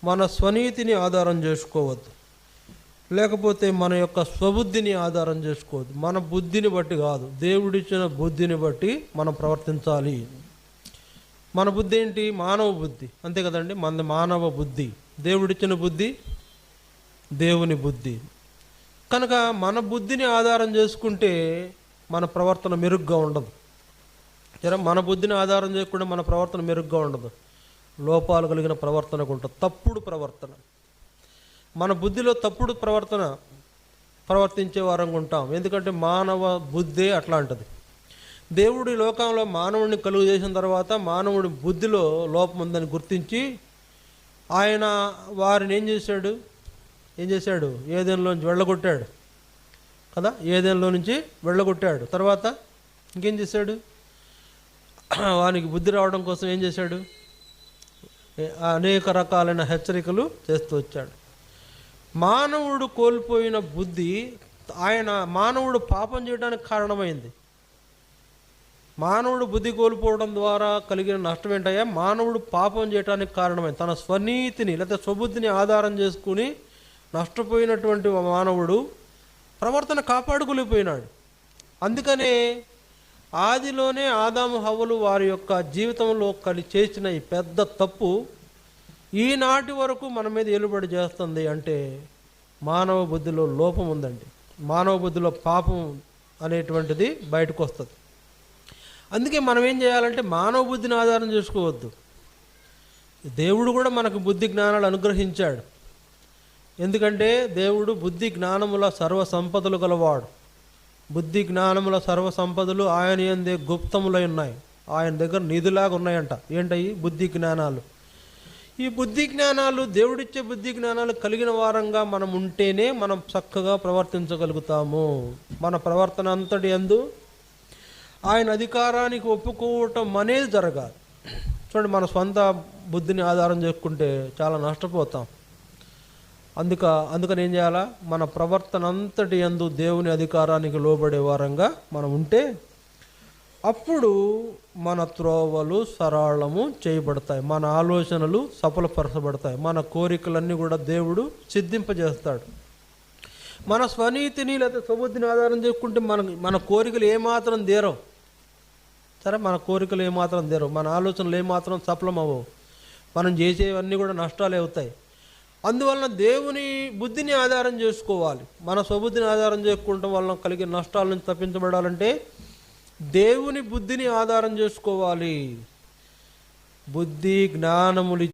మన స్వనీతిని ఆధారం చేసుకోవద్దు, లేకపోతే మన యొక్క స్వబుద్ధిని ఆధారం చేసుకోవద్దు. మన బుద్ధిని బట్టి కాదు, దేవుడిచ్చిన బుద్ధిని బట్టి మనం ప్రవర్తించాలి. మన బుద్ధి ఏంటి? మానవ బుద్ధి, అంతే కదండి. మన మానవ బుద్ధి, దేవుడిచ్చిన బుద్ధి దేవుని బుద్ధి. కనుక మన బుద్ధిని ఆధారం చేసుకుంటే మన ప్రవర్తన మెరుగ్గా ఉండదు. మన బుద్ధిని ఆధారం చేసుకుంటే మన ప్రవర్తన మెరుగ్గా ఉండదు, లోపాలు కలిగిన ప్రవర్తనకు ఉంటుంది, తప్పుడు ప్రవర్తన. మన బుద్ధిలో తప్పుడు ప్రవర్తించే వారంగా ఉంటాం, ఎందుకంటే మానవ బుద్ధే అట్లాంటిది. దేవుడి లోకంలో మానవుడిని కలుగు చేసిన తర్వాత మానవుడి బుద్ధిలో లోపం ఉందని గుర్తించి ఆయన వారిని ఏం చేశాడు? ఏదెన్లోంచి వెళ్ళగొట్టాడు కదా, ఏదెన్లో నుంచి వెళ్ళగొట్టాడు. తర్వాత ఇంకేం చేశాడు? వానికి బుద్ధి రావడం కోసం ఏం చేశాడు? అనేక రకాలైన హెచ్చరికలు చేస్తూ వచ్చాడు. మానవుడు కోల్పోయిన బుద్ధి మానవుడు పాపం చేయడానికి కారణమైంది. మానవుడు బుద్ధి కోల్పోవడం ద్వారా కలిగిన నష్టం ఏంటయ్యా? మానవుడు పాపం చేయడానికి కారణమైంది. తన స్వనీతిని లేదా స్వబుద్ధిని ఆధారం చేసుకుని నష్టపోయినటువంటి మానవుడు ప్రవర్తన కాపాడుకోలేకపోయినాడు. అందుకనే ఆదిలోనే ఆదాము హవ్వలు వారి యొక్క జీవితంలో చేసిన ఈ పెద్ద తప్పు ఈనాటి వరకు మన మీద ఏలుబడి చేస్తుంది. అంటే మానవ బుద్ధిలో లోపం ఉందండి, మానవ బుద్ధిలో పాపం అనేటువంటిది బయటకు వస్తుంది. అందుకే మనం ఏం చేయాలంటే మానవ బుద్ధిని ఆధారం చేసుకోవద్దు. దేవుడు కూడా మనకు బుద్ధి జ్ఞానాలు అనుగ్రహించాడు. ఎందుకంటే దేవుడు బుద్ధి జ్ఞానముల సర్వ సంపదలు గలవాడు. బుద్ధి జ్ఞానముల సర్వ సంపదలు ఆయన యందే గుప్తములై ఉన్నాయి, ఆయన దగ్గర నిధులాగా ఉన్నాయంట. ఏంటయ్యి? బుద్ధి జ్ఞానాలు. ఈ బుద్ధి జ్ఞానాలు, దేవుడిచ్చే బుద్ధి జ్ఞానాలు కలిగిన వారంగా మనం ఉంటేనే మనం చక్కగా ప్రవర్తించగలుగుతాము. మన ప్రవర్తన అంతటి యందు ఆయన అధికారానికి ఒప్పుకోవటం అనేది జరగాలి. చూడండి, మన సొంత బుద్ధిని ఆధారం చేసుకుంటే చాలా నష్టపోతాం. అందుకని ఏం చేయాలా? మన ప్రవర్తన అంతటి యందు దేవుని అధికారానికి లోబడే వారంగా మనం ఉంటే అప్పుడు మన త్రోవలు సరళము చేయబడతాయి, మన ఆలోచనలు సఫలపరచబడతాయి, మన కోరికలన్నీ కూడా దేవుడు సిద్ధింపజేస్తాడు. మన స్వనీతిని లేదా స్వబుద్ధిని ఆధారం చేసుకుంటే మన కోరికలు ఏమాత్రం తీరవు. సరే, మన కోరికలు ఏమాత్రం తీరవు, మన ఆలోచనలు ఏమాత్రం సఫలమవ్వవు, మనం చేసేవన్నీ కూడా నష్టాలే అవుతాయి. అందువలన దేవుని బుద్ధిని ఆధారం చేసుకోవాలి. మన స్వబుద్ధిని ఆధారం చేసుకోవడం వలన కలిగే నష్టాల నుంచి తప్పించబడాలంటే దేవుని బుద్ధిని ఆధారం చేసుకోవాలి. బుద్ధి జ్ఞానములు